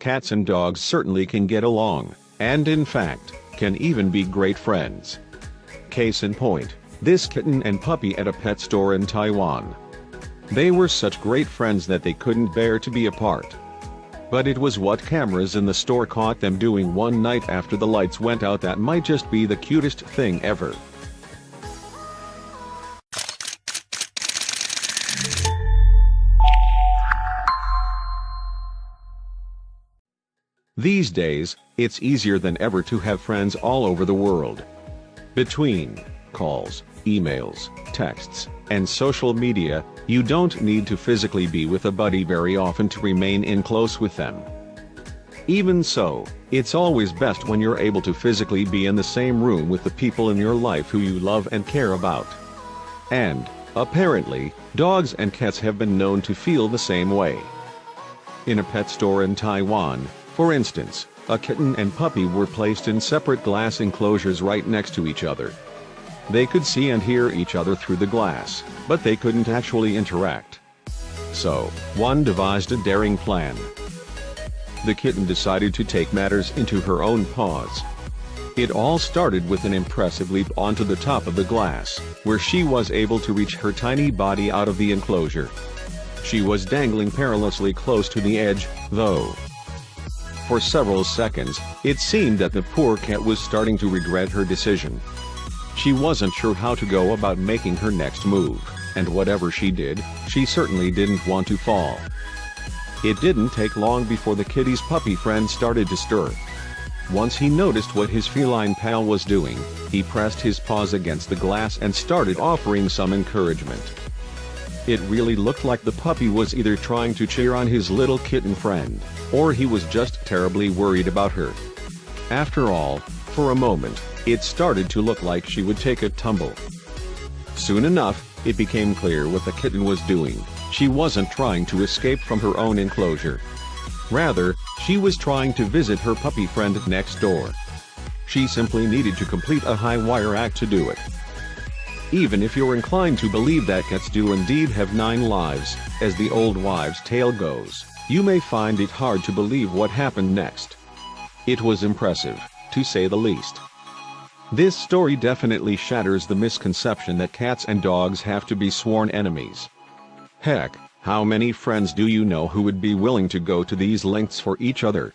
cats and dogs certainly can get along, and in fact, can even be great friends. Case in point, this kitten and puppy at a pet store in Taiwan. They were such great friends that they couldn't bear to be apart. But it was what cameras in the store caught them doing one night after the lights went out that might just be the cutest thing ever. These days, it's easier than ever to have friends all over the world. Between calls, emails, texts, and social media, you don't need to physically be with a buddy very often to remain in close with them. Even so, it's always best when you're able to physically be in the same room with the people in your life who you love and care about. And, apparently, dogs and cats have been known to feel the same way. In a pet store in Taiwan, for instance, a kitten and puppy were placed in separate glass enclosures right next to each other. They could see and hear each other through the glass, but they couldn't actually interact. So, one devised a daring plan. The kitten decided to take matters into her own paws. It all started with an impressive leap onto the top of the glass, where she was able to reach her tiny body out of the enclosure. She was dangling perilously close to the edge, though. For several seconds, it seemed that the poor cat was starting to regret her decision. She wasn't sure how to go about making her next move, and whatever she did, she certainly didn't want to fall. It didn't take long before the kitty's puppy friend started to stir. Once he noticed what his feline pal was doing, he pressed his paws against the glass and started offering some encouragement. It really looked like the puppy was either trying to cheer on his little kitten friend, or he was just terribly worried about her. After all, for a moment, it started to look like she would take a tumble. Soon enough, it became clear what the kitten was doing. She wasn't trying to escape from her own enclosure. Rather, she was trying to visit her puppy friend next door. She simply needed to complete a high-wire act to do it. Even if you're inclined to believe that cats do indeed have 9 lives, as the old wives' tale goes, you may find it hard to believe what happened next. It was impressive, to say the least. This story definitely shatters the misconception that cats and dogs have to be sworn enemies. Heck, how many friends do you know who would be willing to go to these lengths for each other?